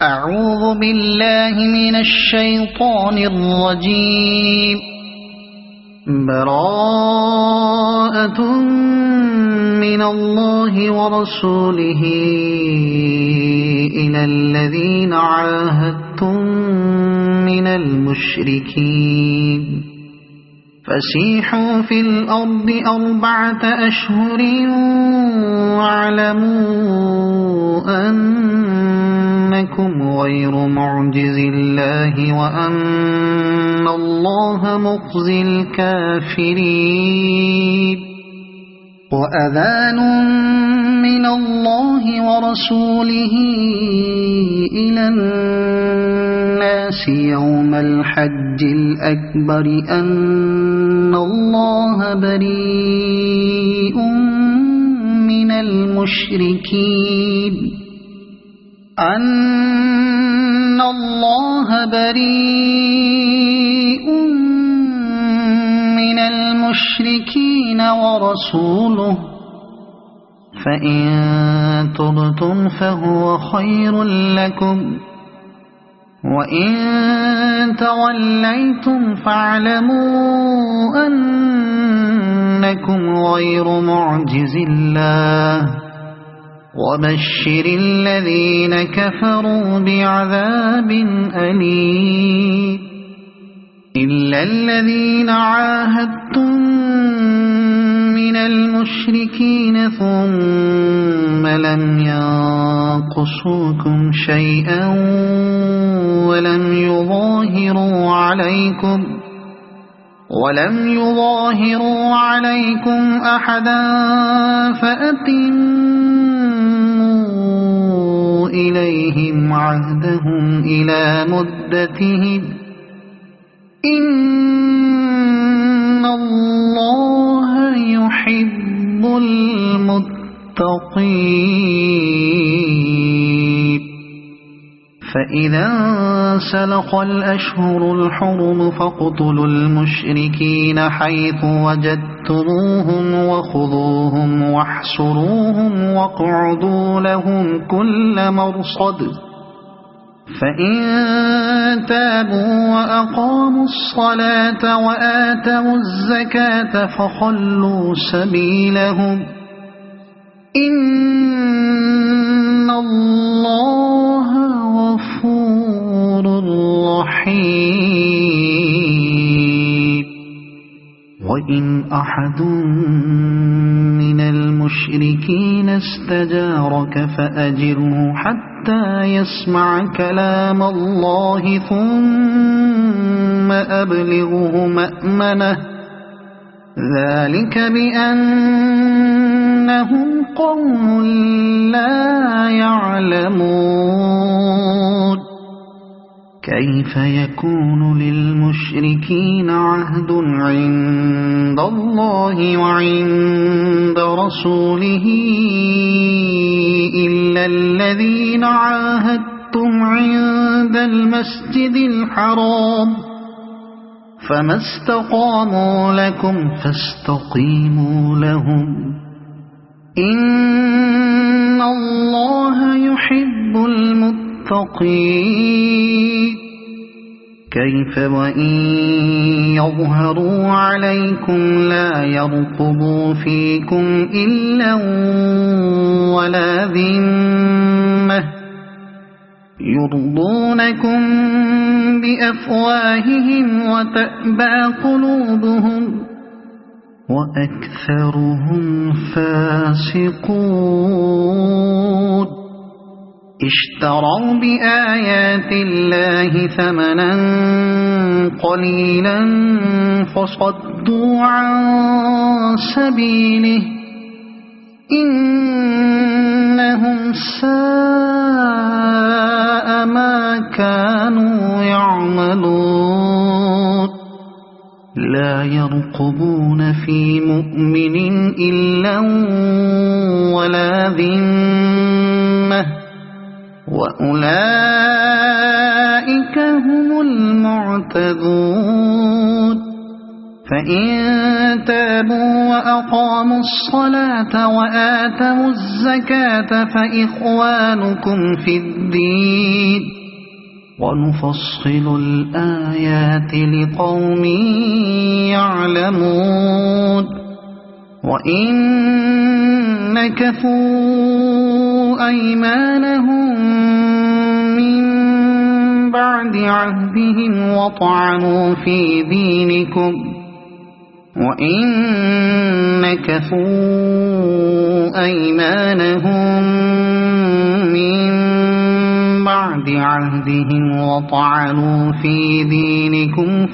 أعوذ بالله من الشيطان الرجيم. براءة من الله ورسوله إلى الذين عاهدتم من المشركين فسيحوا في الأرض 4 أشهر واعلموا أنكم غير معجز الله وأن الله مخزي الكافرين. وأذان من الله ورسوله إلى الناس يوم الحج الأكبر أن الله بريء من المشركين ورسوله فإن تبتم فهو خير لكم وإن توليتم فاعلموا أنكم غير معجز الله وبشر الذين كفروا بعذاب أليم. إلا الذين عاهدتم من المشركين ثم لم ينقصوكم شيئا ولم يظاهروا عليكم أحدا فأتموا إليهم عهدهم إلى مدتهم إن الله يحب المتقين. فإذا انسلخ الأشهر الحرم فاقتلوا المشركين حيث وجدتموهم وخذوهم واحصروهم واقعدوا لهم كل مرصد فإن تابوا وأقاموا الصلاة وآتوا الزكاة فخلوا سبيلهم إن الله غفور رحيم. وإن أحد من المشركين استجارك فأجره حتى يسمع كلام الله ثم أبلغه مأمنه ذلك بأنهم قوم لا يعلمون. كيف يكون للمشركين عهد عند الله وعند رسوله إلا الذين عاهدتم عند المسجد الحرام فما استقاموا لكم فاستقيموا لهم إن الله يحب المتقين. كيف وإن يظهروا عليكم لا يرقبوا فيكم إلا ولا ذمة يرضونكم بأفواههم وتأبى قلوبهم وأكثرهم فاسقون. اشتروا بآيات الله ثمنا قليلا فصدوا عن سبيله إنهم ساء ما كانوا يعملون. لا يرقبون في مؤمن إلا ولا ذمة وأولئك هم المعتدون. فإن تابوا وأقاموا الصلاة وآتوا الزكاة فإخوانكم في الدين ونفصل الآيات لقوم يعلمون وإن نكثوا أيمانهم من بعد عهدهم وطعنوا في دينكم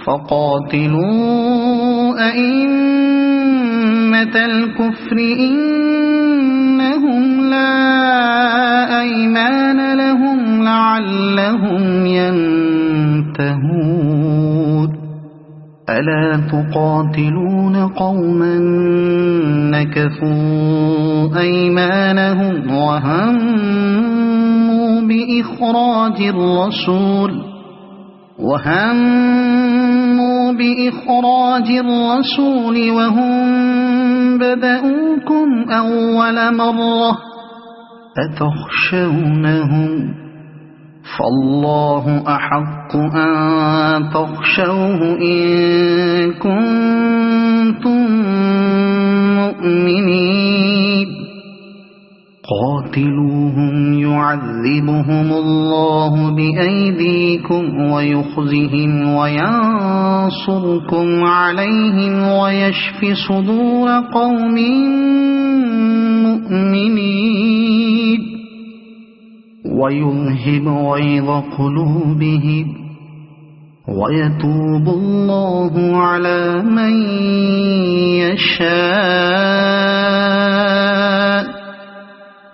فقاتلوا أئمة الكفر إنهم لا أيمان لهم لعلهم ينتهون ألا تقاتلون قوما نكثوا أيمانهم وهموا بإخراج الرسول وهم بدأوكم أول مرة أتخشونهم فالله أحق أن تخشوه إن كنتم مؤمنين قاتلوهم يعذبهم الله بأيديكم ويخزهم وينصركم عليهم ويشف صدور قوم مؤمنين ويذهب غيظ قلوبهم ويتوب الله على من يشاء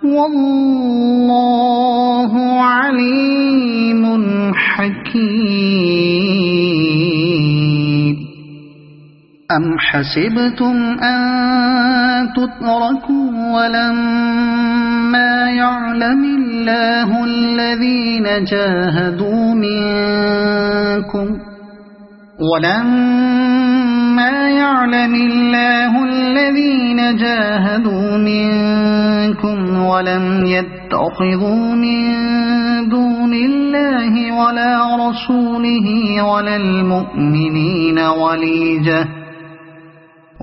والله عليم حكيم أم حسبتم أن تتركوا ولما يعلم الله الذين جاهدوا منكم ولم يتخذوا من دون الله ولا رسوله ولا المؤمنين وليجة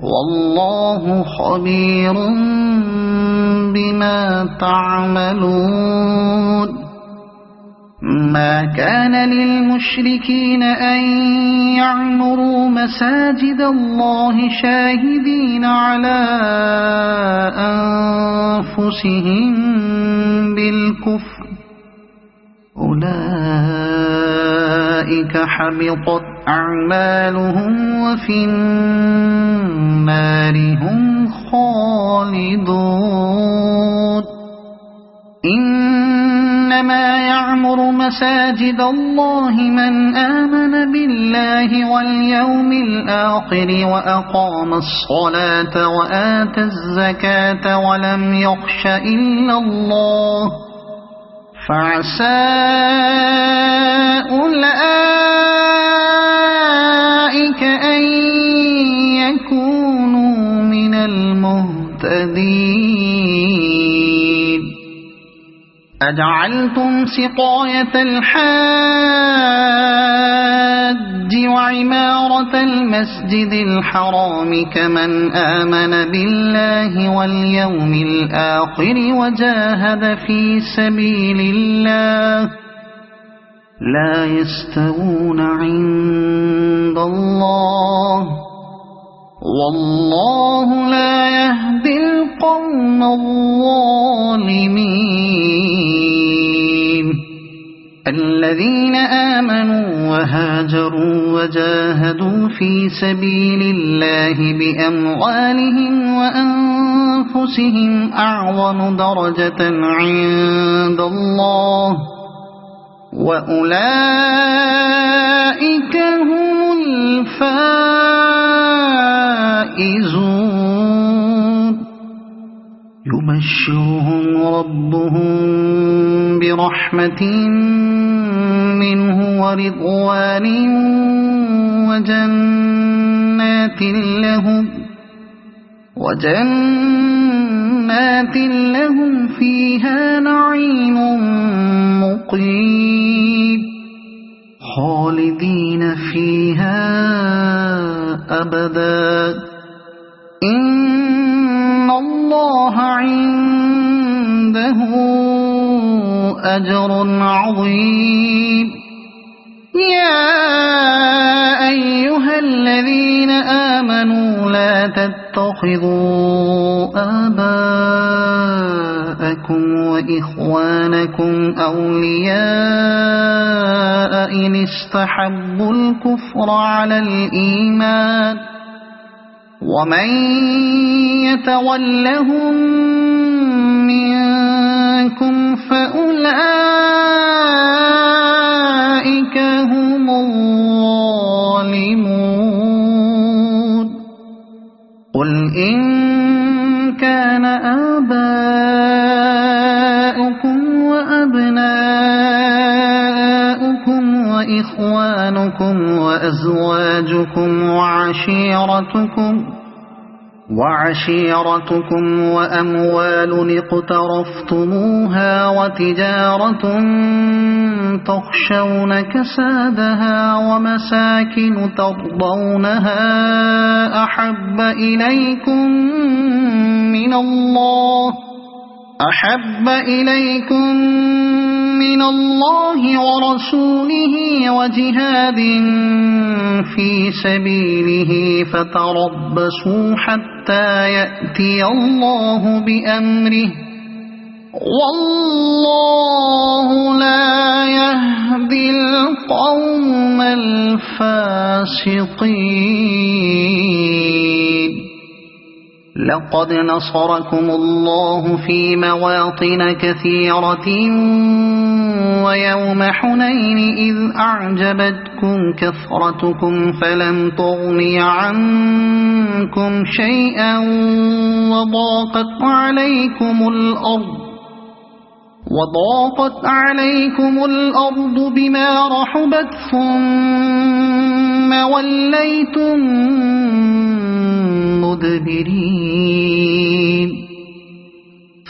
والله خبير بما تعملون ما كان للمشركين أن يعمروا مساجد الله شاهدين على أنفسهم بالكفر أولئك حبطت أعمالهم وفي النار هم خالدون إنما يعمر مساجد الله من آمن بالله واليوم الآخر وأقام الصلاة وآتى الزكاة ولم يخش إلا الله فعسى أولئك أن يكونوا من المهتدين أجعلتم سقاية الحاج وعمارة المسجد الحرام كمن آمن بالله واليوم الآخر وجاهد في سبيل الله لا يستوون عند الله والله لا يهدي القوم الظالمين الذين آمنوا وهاجروا وجاهدوا في سبيل الله بأموالهم وأنفسهم أعظم درجة عند الله وأولئك هم الفائزون يبشرهم ربهم برحمة منه ورضوان وجنات لهم فيها نعيم مقيم خالدين فيها أبدا إن الله عنده أجر عظيم يا أيها الذين آمنوا لا تتخذوا آباءكم وإخوانكم أولياء إن استحبوا الكفر على الإيمان ومن يتولهم منكم فأولئك هم الظالمون قل إن كان آباؤكم وأبناؤكم وإخوانكم وأزواجكم وعشيرتكم وأموال اقترفتموها وتجارة تخشون كسادها ومساكن ترضونها أحب إليكم من الله ورسوله وجهاد في سبيله فتربصوا حتى يأتي الله بأمره والله لا يهدي القوم الفاسقين لقد نصركم الله في مواطن كثيرة ويوم حنين إذ أعجبتكم كثرتكم فلم تغن عنكم شيئا وضاقت عليكم الأرض بما رحبت ثم وليتم مدبرين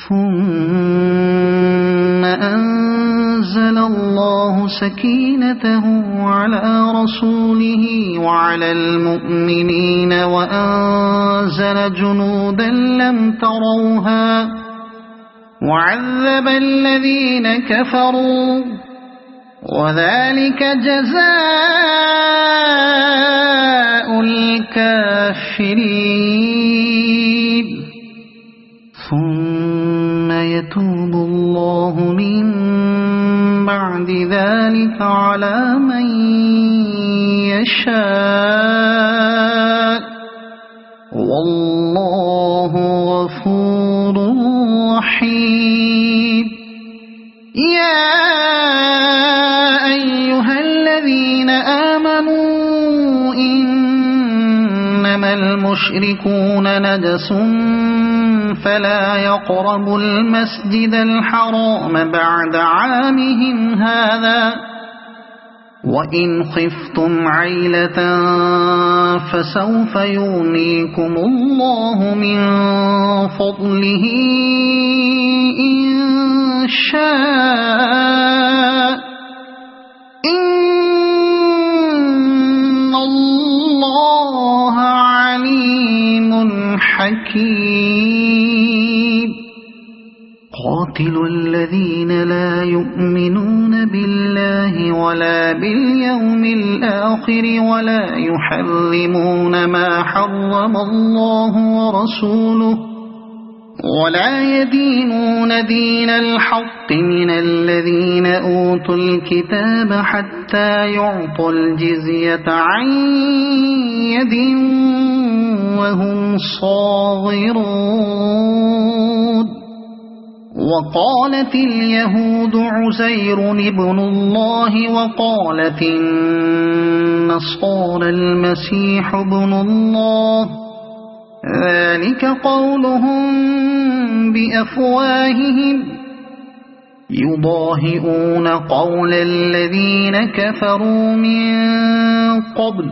ثم أنزل الله سكينته على رسوله وعلى المؤمنين وأنزل جنودا لم تروها وعذب الذين كفروا وذلك جزاء الكافرين ثم يتوب الله من بعد ذلك على من يشاء والله غفور رحيم يا أيها الذين آمنوا إنما المشركون نجس فلا يقربوا المسجد الحرام بعد عامهم هذا وإن خفتم عيلة فسوف يغنيكم الله من فضله إن شاء إن الله عليم حكيم قاتلوا الذين لا يؤمنون بالله ولا باليوم الآخر ولا يحرمون ما حرم الله ورسوله ولا يدينون دين الحق من الذين أوتوا الكتاب حتى يعطوا الجزية عن يد وهم صاغرون وقالت اليهود عزير ابن الله وقالت النصارى المسيح ابن الله ذلك قولهم بأفواههم يضاهئون قول الذين كفروا من قبل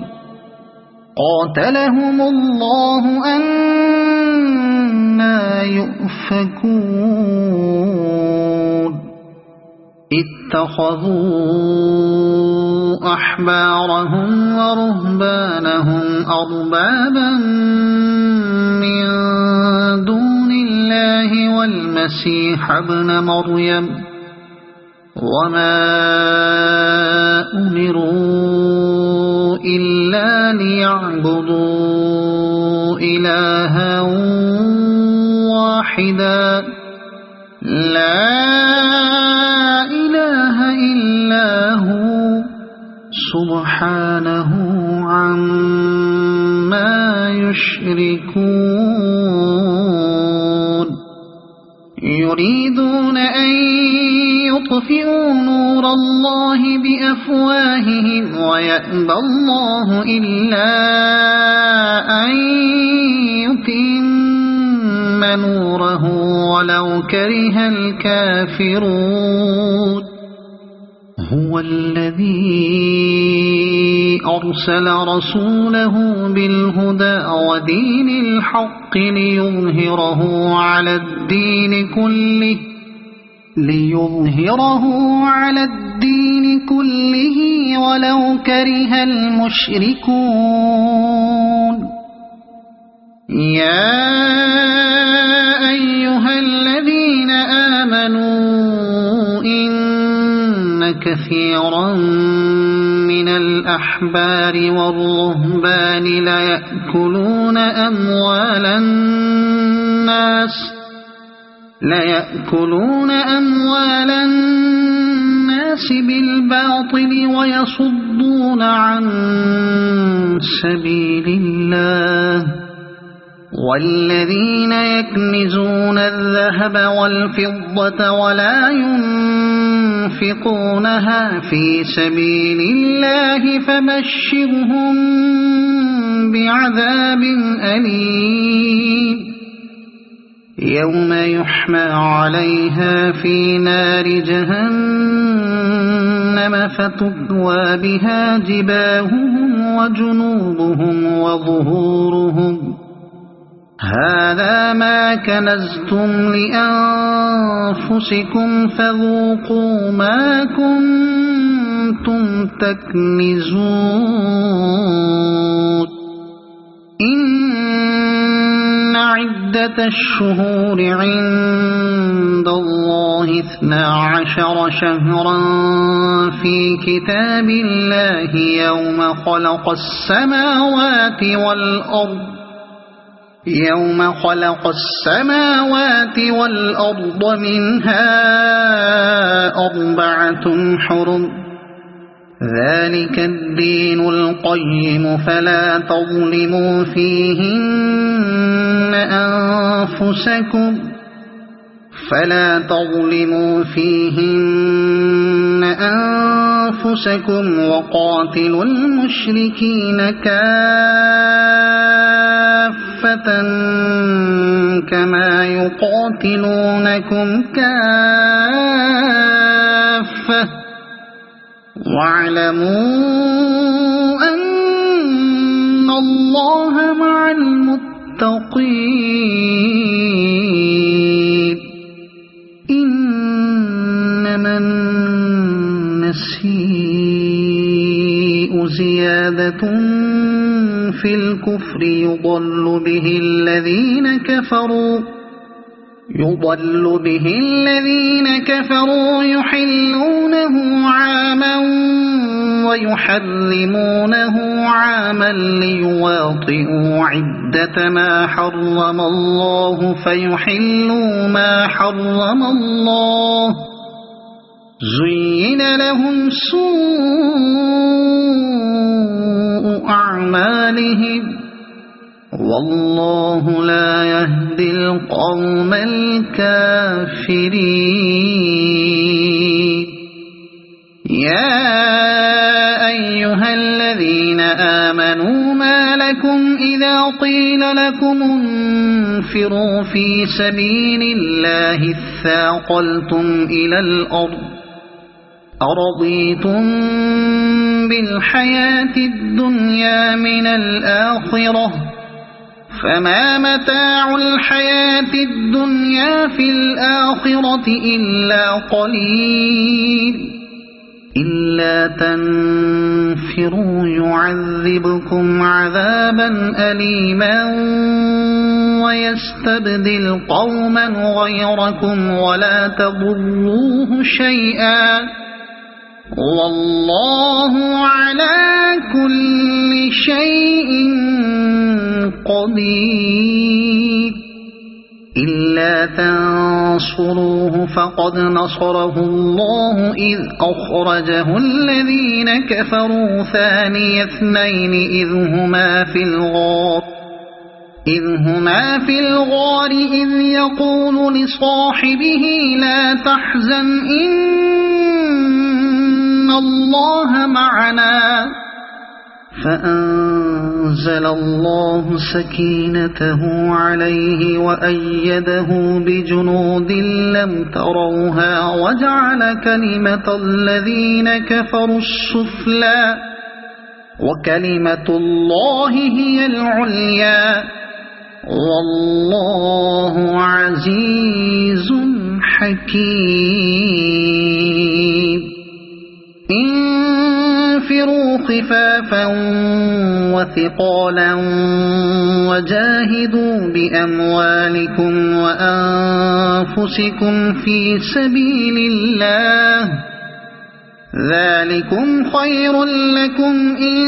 قاتلهم الله أنى يؤفكون اتخذوا أحبارهم ورهبانهم أربابا من دون الله والمسيح ابن مريم وما أمروا إلا ليعبدوا إلها واحدا لا إله إلا هو سبحانه عما يشركون يريدون أن يطفئوا نور الله بأفواههم ويأبى الله إلا أن يتم نوره ولو كره الكافرون هو الذي أرسل رسوله بالهدى ودين الحق ليظهره على الدين كله ولو كره المشركون يا أيها الذين آمنوا إن كثيرا من الأحبار والرهبان ليأكلون أموال الناس بالباطل ويصدون عن سبيل الله والذين يكنزون الذهب والفضة ولا ينفقونها في سبيل الله فبشرهم بعذاب أليم يوم يحمى عليها في نار جهنم فتكوى بها جباههم وجنوبهم وظهورهم هذا ما كنزتم لأنفسكم فذوقوا ما كنتم تكنزون إن عدة الشهور عند الله 12 شهرا في كتاب الله يوم خلق السماوات والأرض منها 4 حرم ذلك الدين القيم فلا تظلموا فيهن أنفسكم وقاتلوا المشركين كافة كما يقاتلونكم كافة واعلموا أن الله مع المتقين إنما النسيء زيادة في الكفر يضل به الذين كفروا يحلونه عاما ويحرمونه عاما ليواطئوا عدة ما حرم الله فيحلوا ما حرم الله زين لهم سوء أعمالهم والله لا يهدي القوم الكافرين يا أيها الذين آمنوا ما لكم إذا قيل لكم انفروا في سبيل الله اثاقلتم إلى الأرض أرضيتم بالحياة الدنيا من الآخرة فما متاع الحياة الدنيا في الآخرة إلا قليل إلا تنفروا يعذبكم عذابا أليما ويستبدل قوما غيركم ولا تضروه شيئا والله على كل شيء قدير إلا تنصروه فقد نصره الله إذ أخرجه الذين كفروا ثاني اثنين إذ هما في الغار إذ يقول لصاحبه لا تحزن إن الله معنا فأنزل الله سكينته عليه وأيده بجنود لم تروها وجعل كلمة الذين كفروا السفلى وكلمة الله هي العليا والله عزيز حكيم انفروا خفافا وثقالا وجاهدوا بأموالكم وأنفسكم في سبيل الله ذلكم خير لكم إن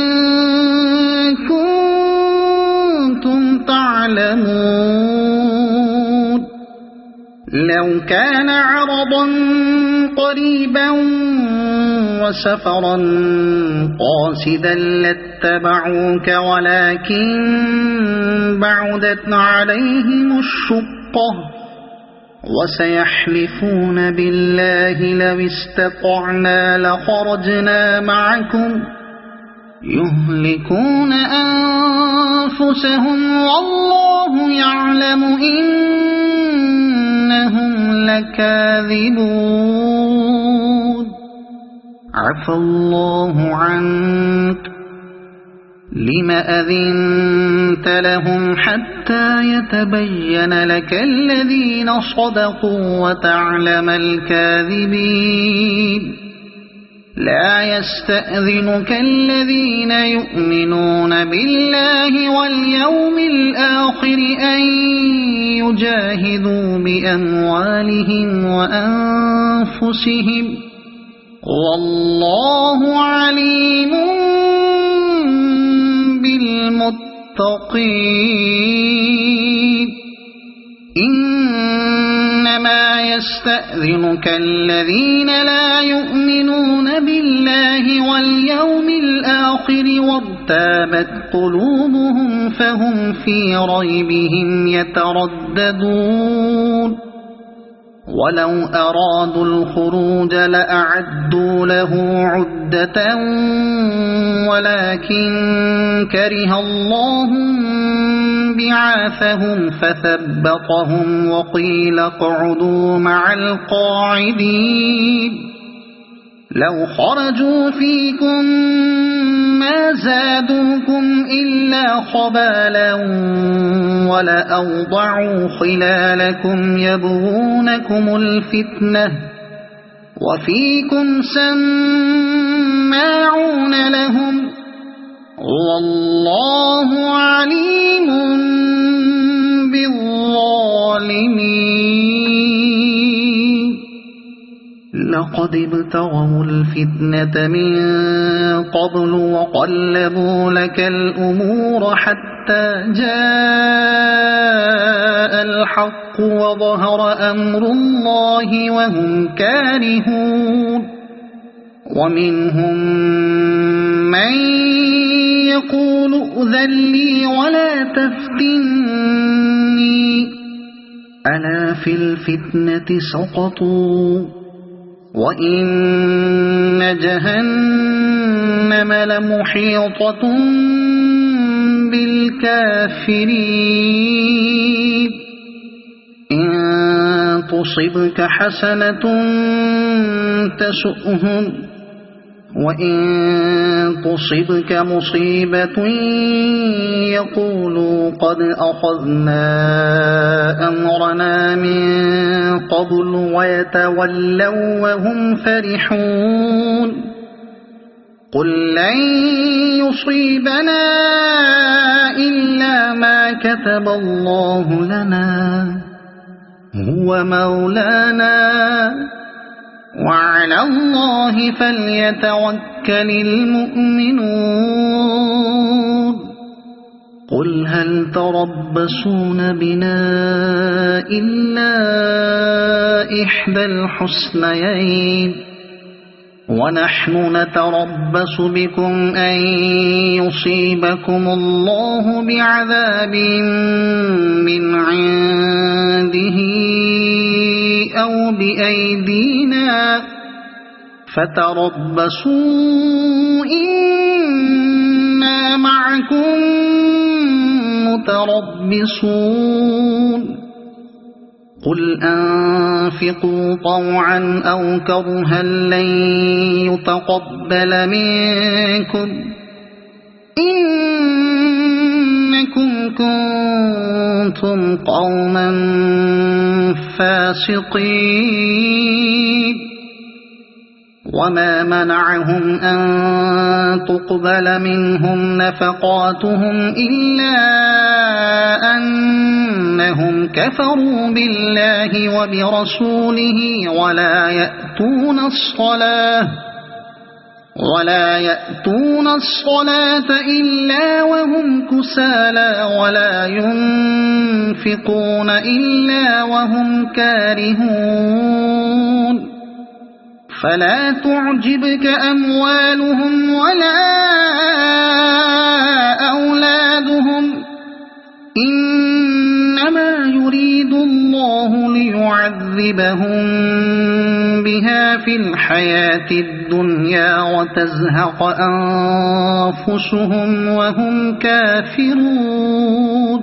كنتم تعلمون لو كان عرضا قريبا وسفرا قاصدا لاتبعوك ولكن بعدت عليهم الشقة وسيحلفون بالله لو استطعنا لخرجنا معكم يهلكون أنفسهم والله يعلم إنهم لكاذبون عفى الله عنك لم أذنت لهم حتى يتبين لك الذين صدقوا وتعلم الكاذبين لا يستأذنك الذين يؤمنون بالله واليوم الآخر أن يجاهدوا بأموالهم وأنفسهم والله عليم بالمتقين إنما يستأذنك الذين لا يؤمنون بالله واليوم الآخر وارتابت قلوبهم فهم في ريبهم يترددون ولو أرادوا الخروج لأعدوا له عدة ولكن كره الله بعاثهم فثبطهم وقيل اقعدوا مع القاعدين لو خرجوا فيكم ما زادوكم إلا خبالا ولأوضعوا خلالكم يبغونكم الفتنة وفيكم سماعون لهم والله عليم بالظالمين لقد ابتغوا الفتنة من قبل وقلبوا لك الأمور حتى جاء الحق وظهر أمر الله وهم كارهون ومنهم من يقول ائذن لي ولا تفتني ألا في الفتنة سقطوا وإن جهنم لمحيطة بالكافرين إن تصبك حسنة تسؤهم وإن تصبك مصيبة يقولوا قد أخذنا أمرنا من قبل ويتولوا وهم فرحون قل لن يصيبنا إلا ما كتب الله لنا هو مولانا وعلى الله فليتوكل المؤمنون قل هل تربصون بنا إلا إحدى الحسنيين ونحن نتربص بكم أن يصيبكم الله بعذاب من عنده أو بأيدينا فتربصوا إنا معكم متربصون قل أنفقوا طوعا أو كرها لن يتقبل منكم إنكم كنتم قوما فاسقين وما منعهم أن تقبل منهم نفقاتهم إلا أنهم كفروا بالله وبرسوله ولا يأتون الصلاة إلا وهم كسالى ولا ينفقون إلا وهم كارهون فلا تعجبك أموالهم ولا أولادهم إنما يريد الله ليعذبهم بها في الحياة الدنيا وتزهق أنفسهم وهم كافرون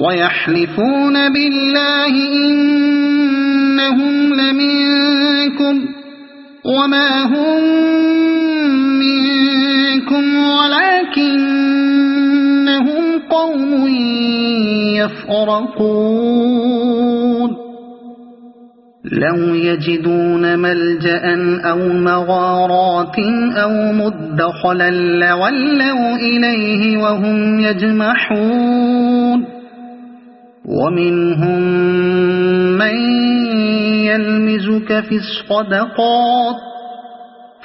ويحلفون بالله إنهم لمنكم وما هم منكم ولكنهم قوم يفرقون لو يجدون ملجأ أو مغارات أو مدخلا لولوا إليه وهم يجمحون ومنهم من يلمزك في الصدقات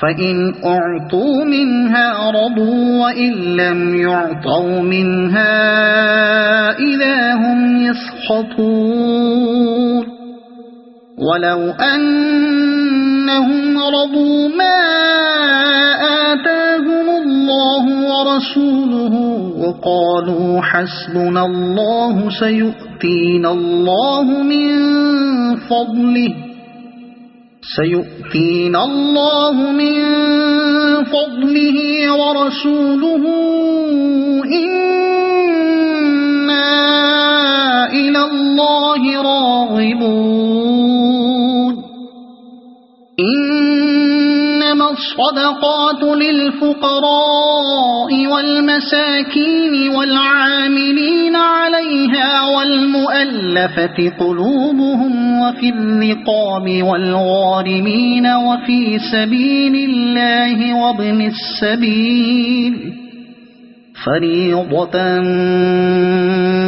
فإن أعطوا منها رضوا وإن لم يعطوا منها إذا هم يسخطون ولو أنهم رضوا ما آتاهم الله ورسوله وقالوا حسبنا الله سيؤتينا الله من فضله ورسوله إنا إلى الله راغبون إنما الصدقات للفقراء والمساكين والعاملين عليها والمؤلفة قلوبهم وفي الرقاب والغارمين وفي سبيل الله وابن السبيل فريضة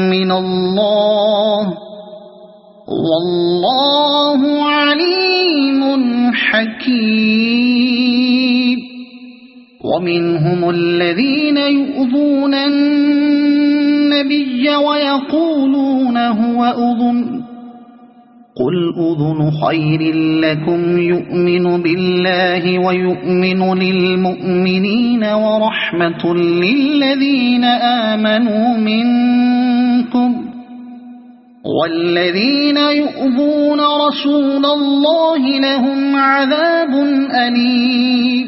من الله والله عليم حكيم ومنهم الذين يؤذون النبي ويقولون هو أذن قل أذن خير لكم يؤمن بالله ويؤمن للمؤمنين ورحمة للذين آمنوا منكم والذين يؤذون رسول الله لهم عذاب أليم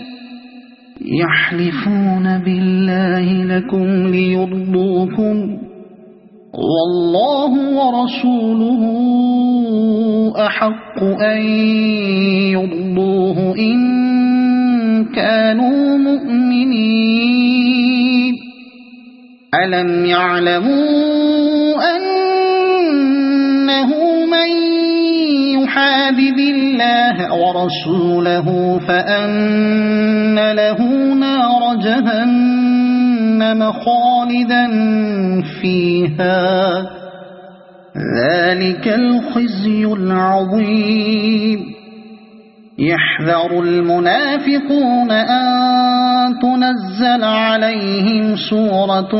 يحلفون بالله لكم ليرضوكم والله ورسوله أحق أن يرضوه إن كانوا مؤمنين ألم يعلموا أنه من يحادد الله ورسوله فأن له نار جهنم خالدا فيها ذلك الخزي العظيم يحذر المنافقون أن تنزل عليهم سورة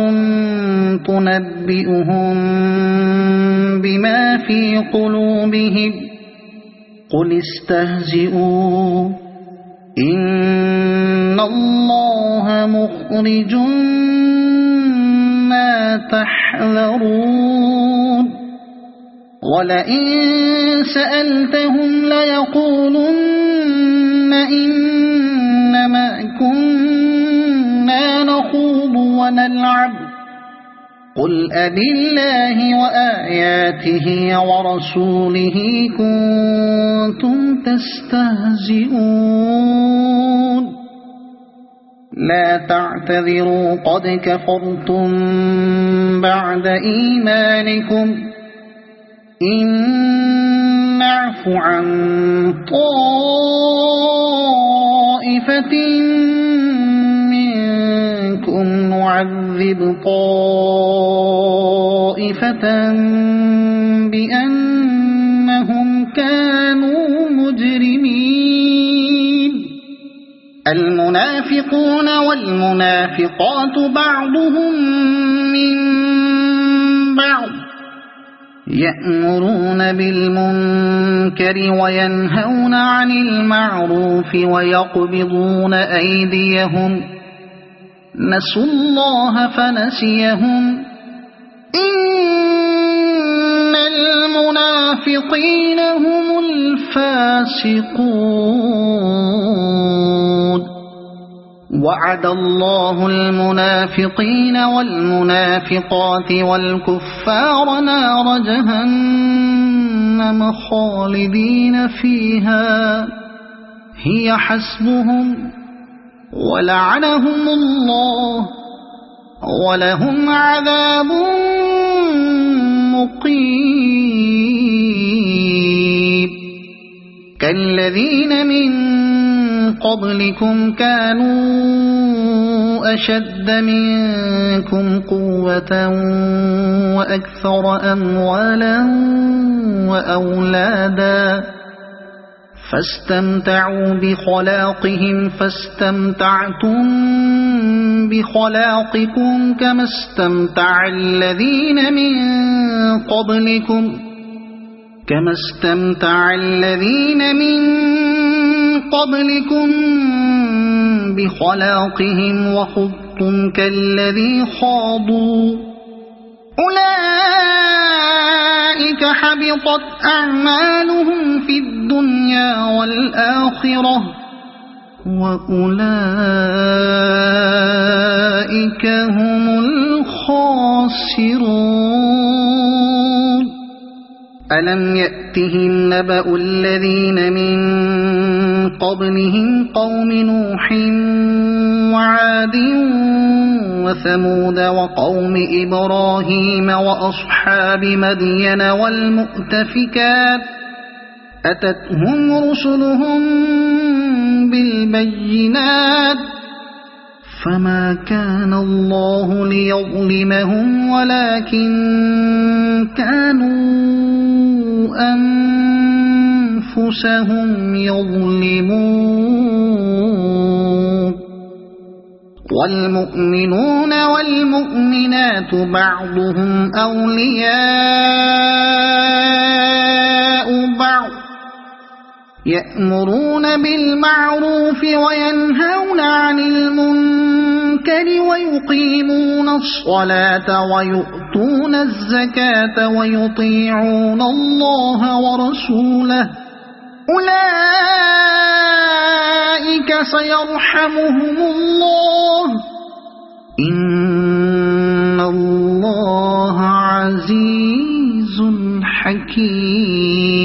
تنبئهم بما في قلوبهم قل استهزئوا إن الله مخرج ما تحذرون ولئن سألتهم ليقولن إنما كنا نخوض ونلعب قل أبالله وآياته ورسوله كنتم تستهزئون لا تعتذروا قد كفرتم بعد إيمانكم إن نعف عن طائفة منكم نعذب طائفة بأنهم كانوا مجرمين المنافقون والمنافقات بعضهم من بعض يأمرون بالمنكر وينهون عن المعروف ويقبضون أيديهم نسوا الله فنسيهم إن المنافقين هم الفاسقون وعد الله المنافقين والمنافقات والكفار نار جهنم خالدين فيها هي حسبهم ولعنهم الله ولهم عذاب مقيم كالذين من قبلكم كانوا أشد منكم قوة وأكثر أموالا وأولادا فاستمتعوا بخلاقهم فاستمتعتم بخلاقكم كما استمتع الذين من قبلكم بخلاقهم وخضتم كالذي خاضوا أولئك حبطت أعمالهم في الدنيا والآخرة وأولئك هم الخاسرون ألم يأتهم نبأ الذين من قبلهم قوم نوح وعاد وثمود وقوم إبراهيم وأصحاب مدين والمؤتفكات أتتهم رسلهم بالبينات فما كان الله ليظلمهم ولكن كانوا أنفسهم يظلمون والمؤمنون والمؤمنات بعضهم أولياء بعض يأمرون بالمعروف وينهون عن المنكر ويقيمون الصلاة ويؤتون الزكاة ويطيعون الله ورسوله أولئك أولئك سيرحمهم الله إن الله عزيز حكيم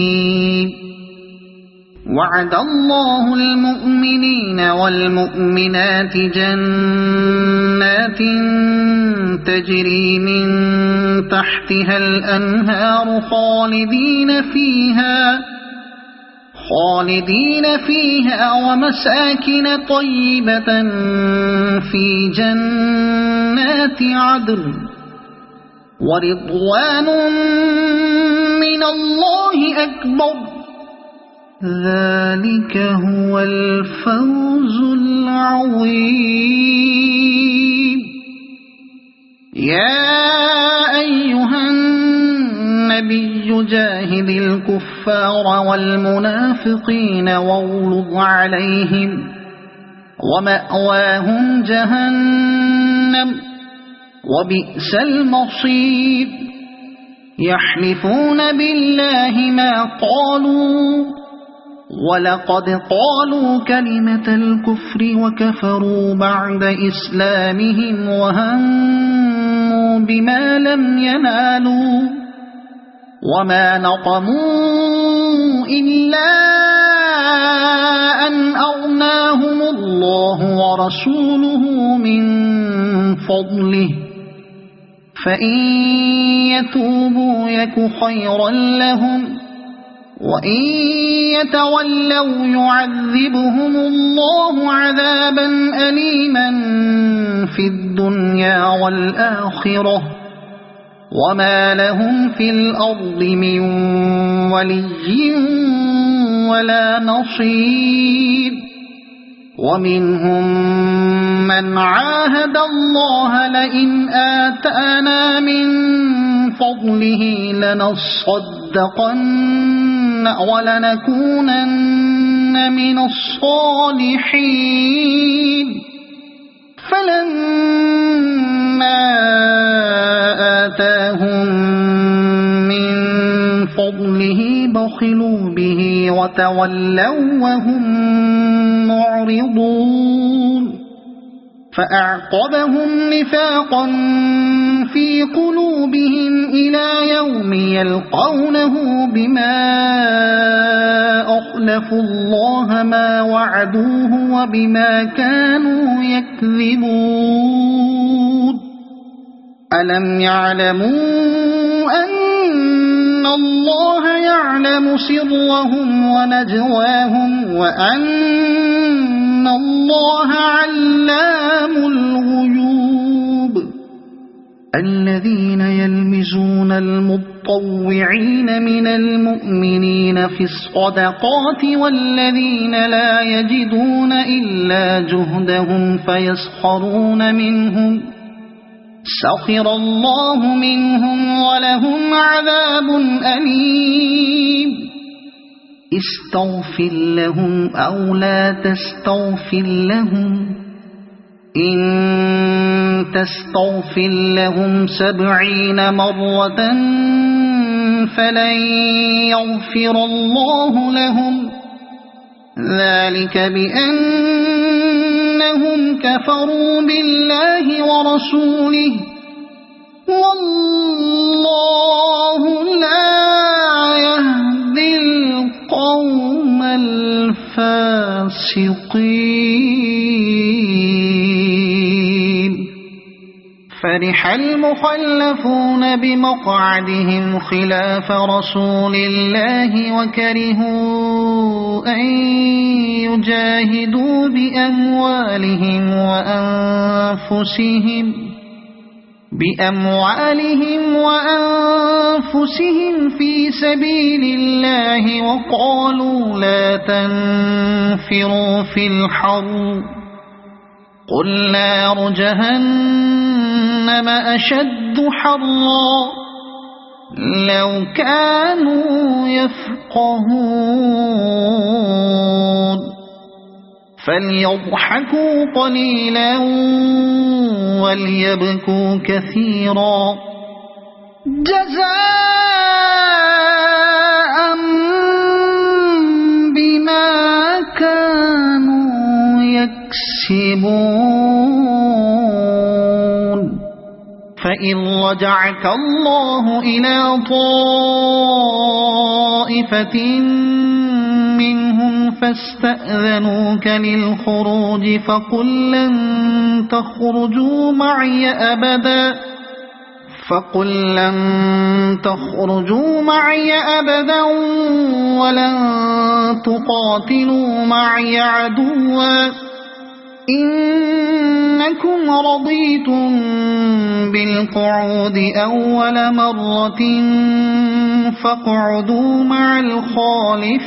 وعد الله المؤمنين والمؤمنات جنات تجري من تحتها الأنهار خالدين فيها ومساكن طيبة في جنات عدن ورضوان من الله أكبر ذلك هو الفوز العظيم يا أيها النبي جاهد الكفار والمنافقين واغلظ عليهم ومأواهم جهنم وبئس المصير يحلفون بالله ما قالوا ولقد قالوا كلمة الكفر وكفروا بعد إسلامهم وهموا بما لم ينالوا وما نقموا إلا أن أغناهم الله ورسوله من فضله فإن يتوبوا يك خيرا لهم وإن يتولوا يعذبهم الله عذابا أليما في الدنيا والآخرة وما لهم في الأرض من ولي ولا نصير ومنهم من عاهد الله لئن آتانا من فضله لنصدقن ولنكونن من الصالحين فلما آتاهم من فضله بخلوا به وتولوا وهم معرضون فأعقبهم نفاقا في قلوبهم إلى يوم يلقونه بما أخلفوا الله ما وعدوه وبما كانوا يكذبون ألم يعلموا أن الله يعلم سرهم ونجواهم وأن الله علام الغيوب الذين يلمزون المطوعين من المؤمنين في الصدقات والذين لا يجدون إلا جهدهم فيسخرون منهم سخر الله منهم ولهم عذاب أليم استغفر لهم أو لا تستغفر لهم إن تستغفر لهم 70 مرة فلن يغفر الله لهم ذلك بأنهم كفروا بالله ورسوله والله لا يهدي القوم الفاسقين فرح المخلفون بمقعدهم خلاف رسول الله وكرهوا أن يجاهدوا بأموالهم وأنفسهم في سبيل الله وقالوا لا تنفروا في الحر قل نار جهنم أشد حرا لو كانوا يفقهون فليضحكوا قليلا وليبكوا كثيرا جزاء بما كانوا فإن رجعك الله إلى طائفة منهم فاستأذنوك للخروج فقل لن تخرجوا معي أبدا ولن تقاتلوا معي عدوا إنكم رضيتم بالقعود أول مرة فاقعدوا مع الخالفين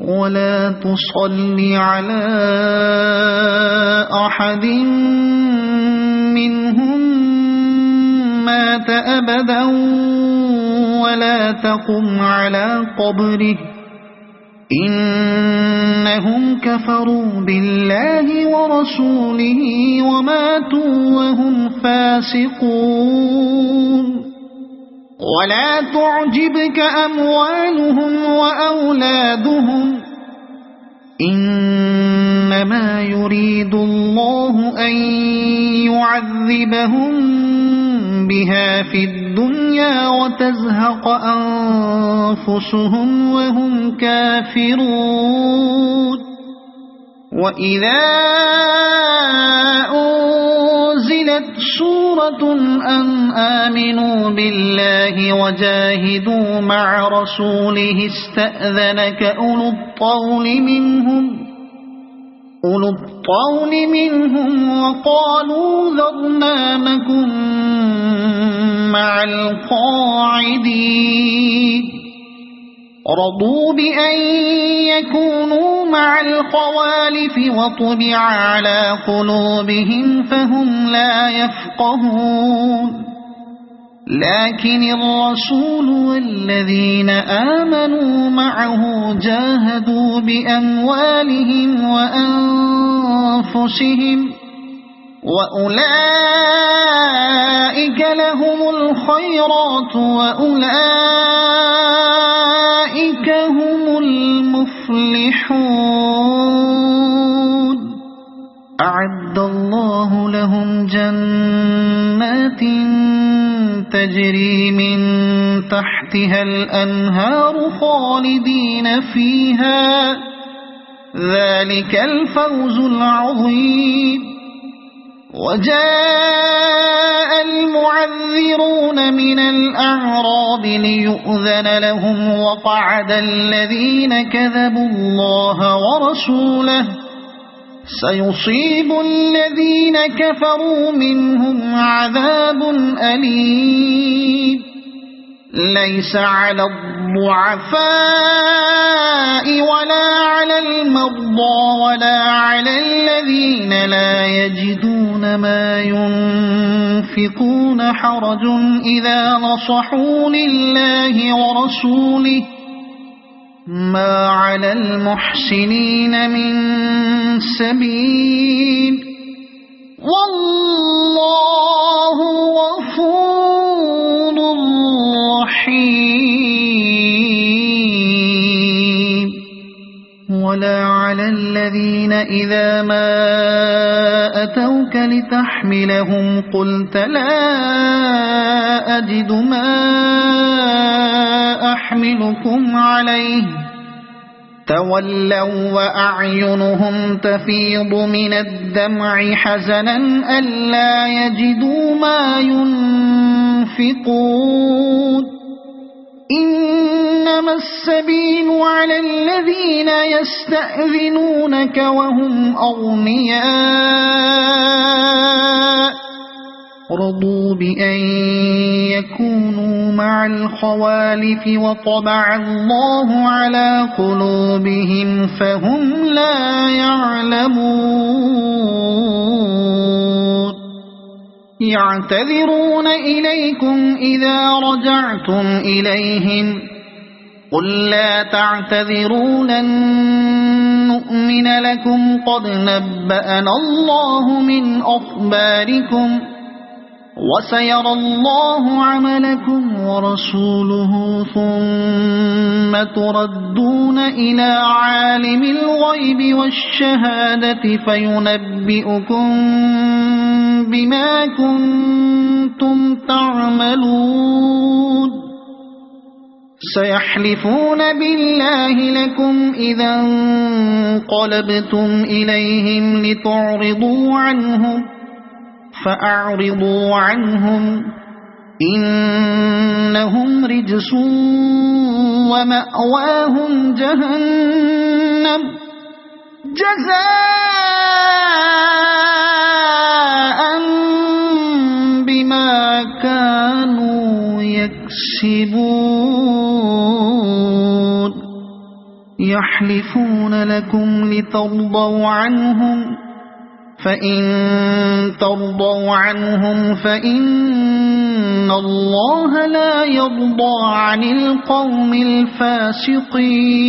ولا تصل على أحد منهم مات أبدا ولا تقم على قبره إنهم كفروا بالله ورسوله وماتوا وهم فاسقون ولا تعجبك أموالهم وأولادهم إنما يريد الله أن يعذبهم بها في الدنيا وتزهق أنفسهم وهم كافرون وإذا أنزلت سورة أن آمنوا بالله وجاهدوا مع رسوله استأذنك أولو الطول منهم وقالوا ذرنا نكن مع القاعدين رضوا بأن يكونوا مع الخوالف وطبع على قلوبهم فهم لا يفقهون لكن الرسول والذين آمنوا معه جاهدوا بأموالهم وأنفسهم وأولئك لهم الخيرات وأولئك هم المفلحون أعد الله لهم جنات تجري من تحتها الأنهار خالدين فيها ذلك الفوز العظيم وجاء المعذرون من الأعراب ليؤذن لهم وقعد الذين كذبوا الله ورسوله سيصيب الذين كفروا منهم عذاب أليم ليس على الضعفاء ولا على المرضى ولا على الذين لا يجدون ما ينفقون حرج إذا نصحوا لله ورسوله ما على المحسنين من سبيل والله غفور رحيم ولا على الذين إذا ما أتوك لتحملهم قلت لا أجد ما أحملكم عليه تولوا وأعينهم تفيض من الدمع حزنا ألا يجدوا ما ينفقون إنما السبيل على الذين يستأذنونك وهم أغنياء رضوا بأن يكونوا مع الخوالف وطبع الله على قلوبهم فهم لا يعلمون يعتذرون إليكم إذا رجعتم إليهم قل لا تعتذروا لن نؤمن لكم قد نبأنا الله من أخباركم وسيرى الله عملكم ورسوله ثم تردون إلى عالم الغيب والشهادة فينبئكم بما كنتم تعملون سيحلفون بالله لكم إذا انقلبتم إليهم لتعرضوا عنهم فأعرضوا عنهم إنهم رجس ومأواهم جهنم جزاء بما كانوا يكسبون يحلفون لكم لترضوا عنهم فإن ترضوا عنهم فإن الله لا يرضى عن القوم الفاسقين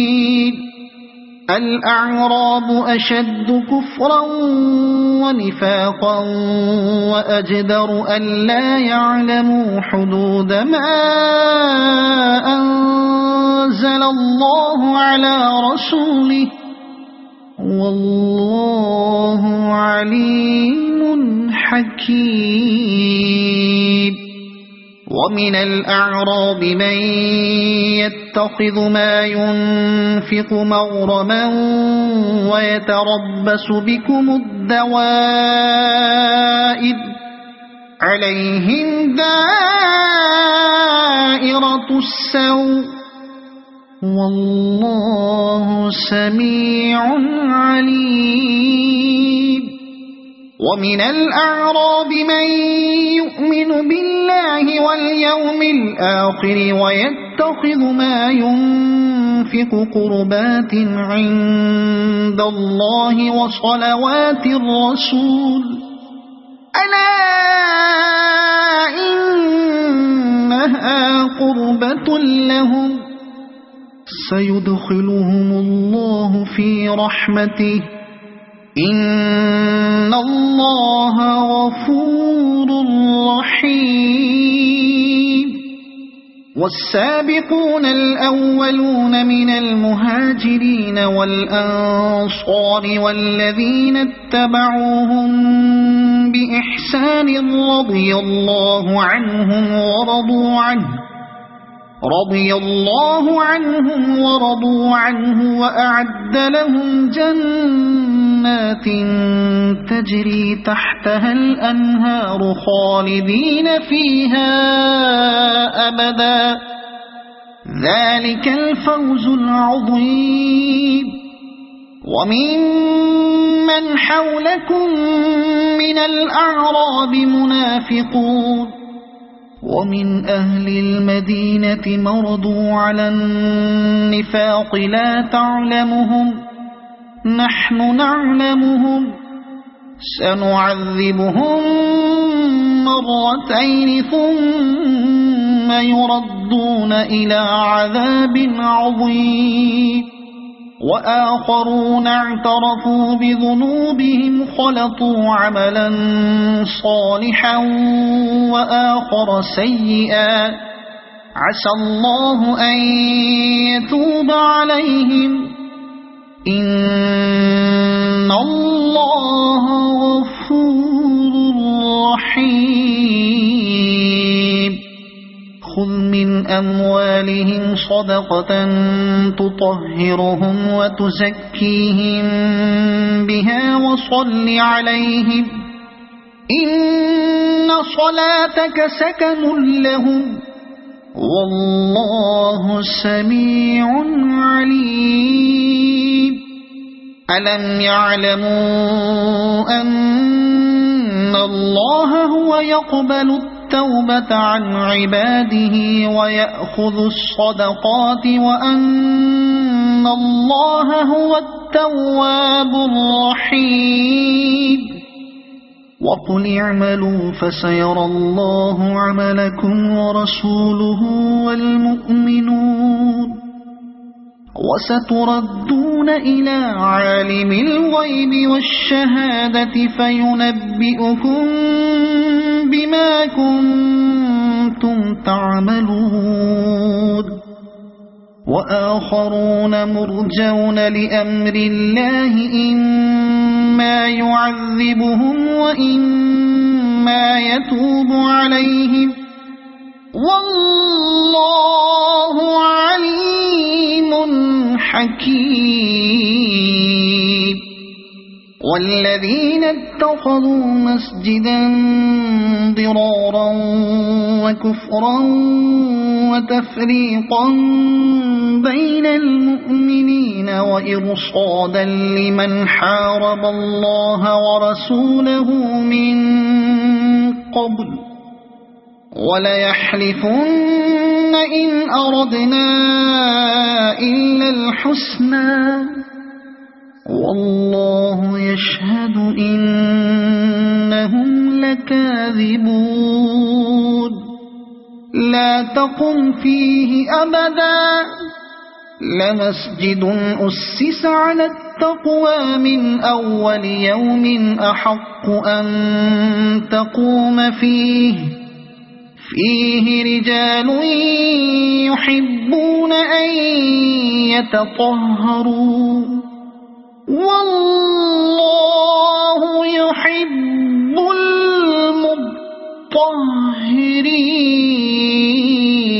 الأعراب أشد كفرا ونفاقا وأجدر ألا يعلموا حدود ما أنزل الله على رسوله والله عليم حكيم ومن الأعراب من يتخذ ما ينفق مغرما ويتربص بكم الدوائر عليهم دائرة السوء والله سميع عليم ومن الأعراب من يؤمن بالله واليوم الآخر ويتخذ ما ينفق قربات عند الله وصلوات الرسول ألا إنها قربة لهم سيدخلهم الله في رحمته إن الله غفور رحيم والسابقون الأولون من المهاجرين والأنصار والذين اتبعوهم بإحسان رضي الله عنهم ورضوا عنه وأعد لهم جنات تجري تحتها الأنهار خالدين فيها أبدا ذلك الفوز العظيم وممن حولكم من الأعراب منافقون ومن أهل المدينة مردوا على النفاق لا تعلمهم نحن نعلمهم سنعذبهم مرتين ثم يردون إلى عذاب عظيم وآخرون اعترفوا بذنوبهم خلطوا عملا صالحا وآخر سيئا عسى الله أن يتوب عليهم إن الله غفور رحيم خذ من أموالهم صدقة تطهرهم وتزكيهم بها وصل عليهم إن صلاتك سكن لهم والله سميع عليم ألم يعلموا أن الله هو يقبل التوبة عن عباده ويأخذ الصدقات وأن الله هو التواب الرحيم وقل اعملوا فسيرى الله عملكم ورسوله والمؤمنون وستردون إلى عالم الغيب والشهادة فينبئكم بما كنتم تعملون وآخرون مرجون لأمر الله إما يعذبهم وإما ما يتوب عليهم والله عليم حكيم والذين اتخذوا مسجدا ضرارا وكفرا وتفريقا بين المؤمنين وإرصادا لمن حارب الله ورسوله من قبل وليحلفن إن أردنا إلا الحسنى والله يشهد إنهم لكاذبون لا تقم فيه أبدا لمسجد أسس على التقوى من أول يوم أحق أن تقوم فيه رجال يحبون أن يتطهروا والله يحب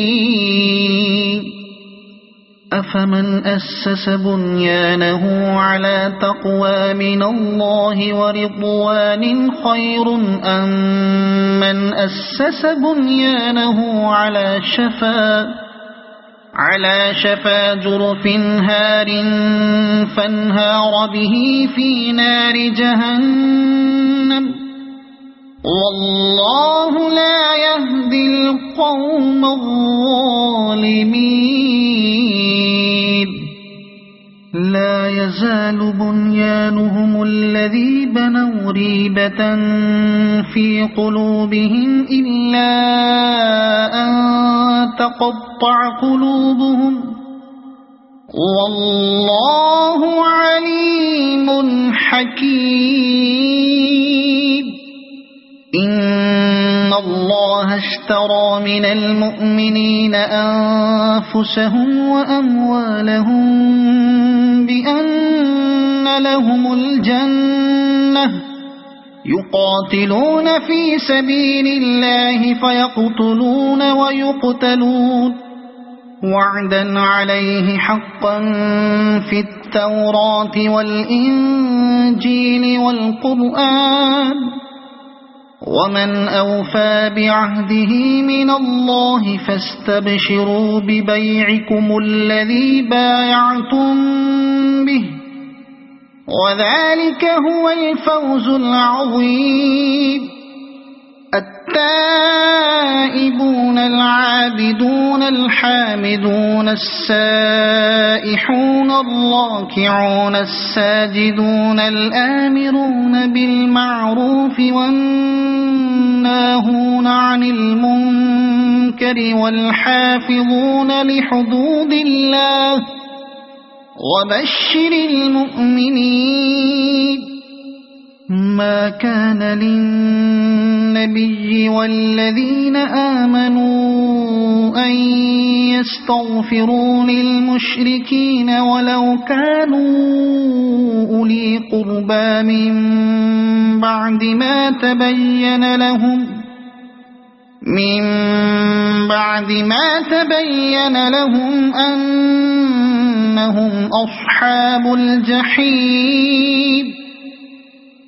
المطهرين أفمن أسس بنيانه على تقوى من الله ورضوان خير أم من أسس بنيانه على شفا جرف هار فانهار به في نار جهنم والله لا يهدي القوم الظالمين لا يزال بنيانهم الذي بنوا ريبة في قلوبهم إلا أن تقطع قلوبهم والله عليم حكيم إن الله اشترى من المؤمنين أنفسهم وأموالهم بأن لهم الجنة يقاتلون في سبيل الله فيقتلون ويقتلون وعدا عليه حقا في التوراة والإنجيل والقرآن ومن أوفى بعهده من الله فاستبشروا ببيعكم الذي بايعتم به وذلك هو الفوز العظيم التائبون العابدون الحامدون السائحون الراكعون الساجدون الآمرون بالمعروف والناهون عن المنكر والحافظون لحدود الله وبشر المؤمنين ما كان للنبي والذين آمنوا أن يستغفروا للمشركين ولو كانوا أولي قربى من بعد ما تبين لهم أنهم أصحاب الجحيم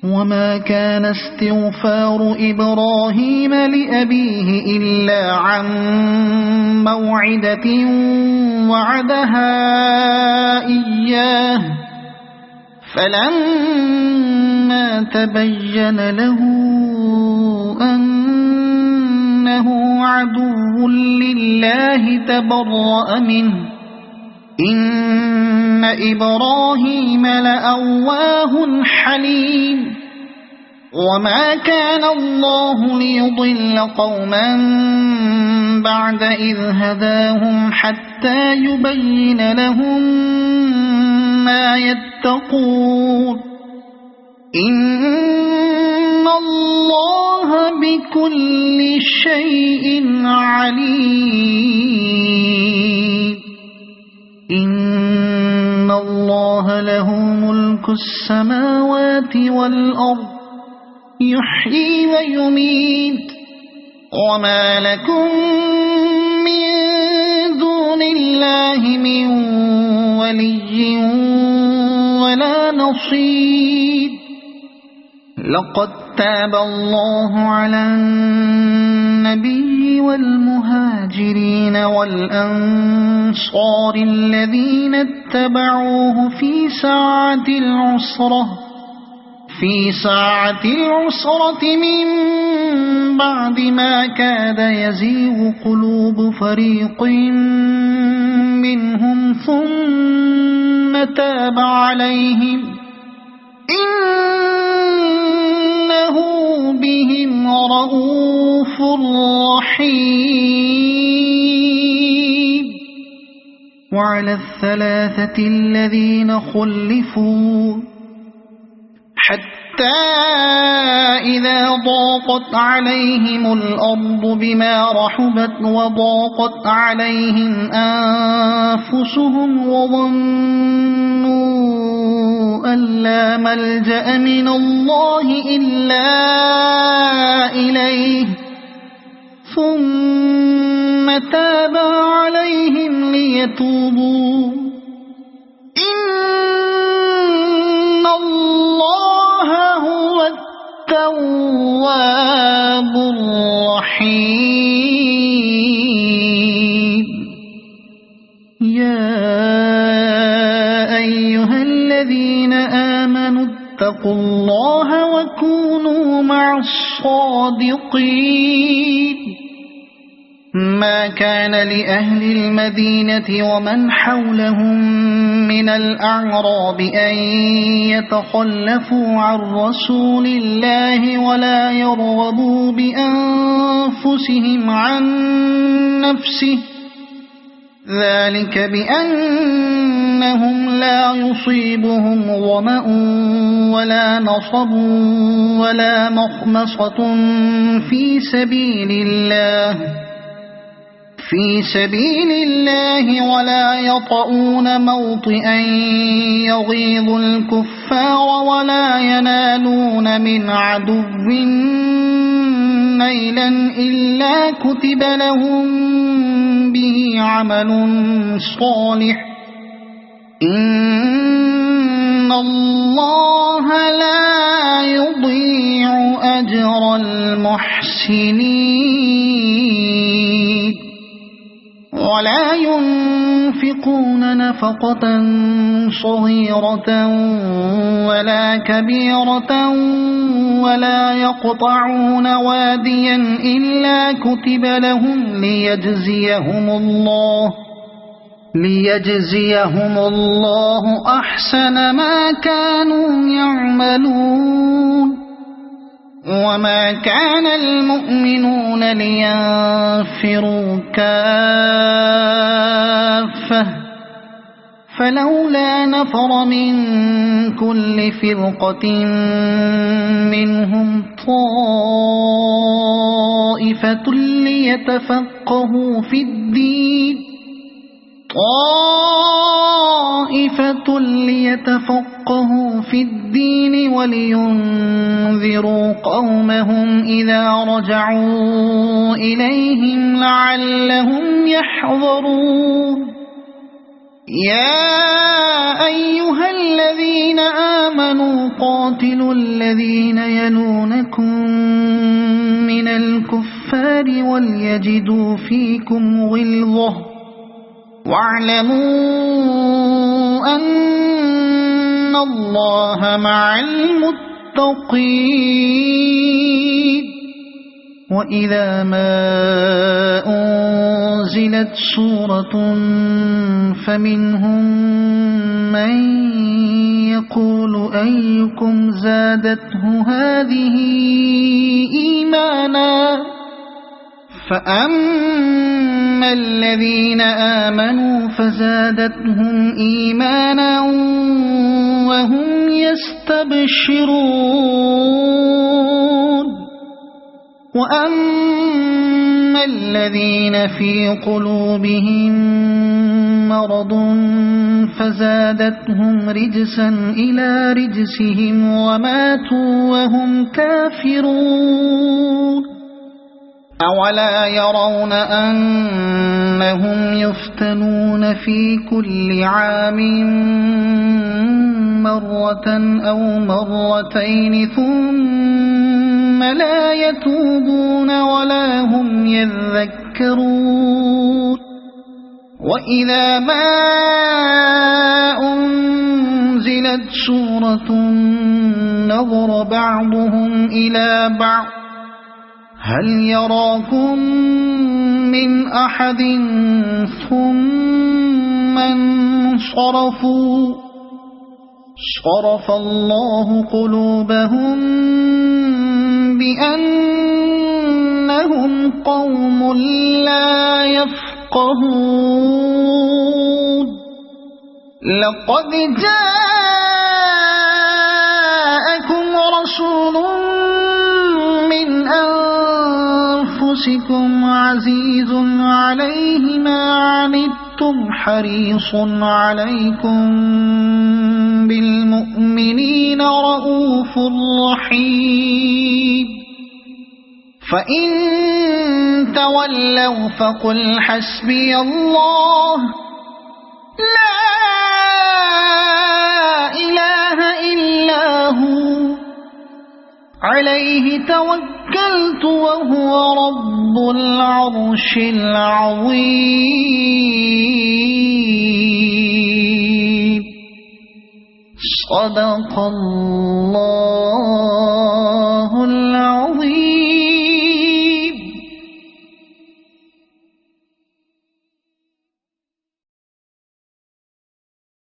وما كان استغفار إبراهيم لأبيه إلا عن موعدة وعدها إياه فلما تبين له أنه عدو لله تبرأ منه إن إبراهيم لأواه حليم وما كان الله ليضل قوما بعد إذ هداهم حتى يبين لهم ما يتقون إن الله بكل شيء عليم إن الله له ملك السماوات والأرض يحيي ويميت وما لكم من دون الله من ولي ولا نصير لقد تاب الله على النبي والمهاجرين والأنصار الذين اتبعوه في ساعة العسرة من بعد ما كاد يزيغ قلوب فريق منهم ثم تاب عليهم إنه بهم رءوف رحيم وعلى الثلاثة الذين خلفوا حتى إذا ضاقت عليهم الأرض بما رحبت وضاقت عليهم أنفسهم وظنوا أن لا ملجأ من الله إلا إليه ثم تاب عليهم ليتوبوا إن الله هو التواب الرحيم يا أيها الذين آمنوا اتقوا الله وكونوا مع الصادقين ما كان لأهل المدينة ومن حولهم من الأعراب أن يتخلفوا عن رسول الله ولا يرغبوا بأنفسهم عن نفسه ذلك بأنهم لا يصيبهم ظمأ ولا نصب ولا مخمصة في سبيل الله ولا يطؤون موطئا يغيظ الكفار ولا ينالون من عدو نيلا إلا كتب لهم به عمل صالح إن الله لا يضيع أجر المحسنين ولا ينفقون نفقة صغيرة ولا كبيرة ولا يقطعون واديا إلا كتب لهم ليجزيهم الله أحسن ما كانوا يعملون وما كان المؤمنون لينفروا كافة فلولا نفر من كل فرقة منهم طائفة ليتفقهوا في الدين ولينذروا قومهم إذا رجعوا إليهم لعلهم يحذرون يا أيها الذين آمنوا قاتلوا الذين يلونكم من الكفار وليجدوا فيكم غلظة واعلموا أن الله مع المتقين وإذا ما أنزلت سورة فمنهم من يقول أيكم زادته هذه إيمانا فأما الذين آمنوا فزادتهم إيمانا وهم يستبشرون وأما الذين في قلوبهم مرض فزادتهم رجسا إلى رجسهم وماتوا وهم كافرون أولا يرون أنهم يفتنون في كل عام مرة أو مرتين ثم لا يتوبون ولا هم يذكرون وإذا ما أنزلت سورة نظر بعضهم إلى بعض هل يراكم من أحد ثم انصرفوا صرف الله قلوبهم بأنهم قوم لا يفقهون لقد جاءكم رسول من أنفسكم عزيز عليه ما عنتم حريص عليكم بالمؤمنين رؤوف رحيم فإن تولوا فقل حسبي الله لا إله إلا هو عليه توكلت وهو رب العرش العظيم صدق الله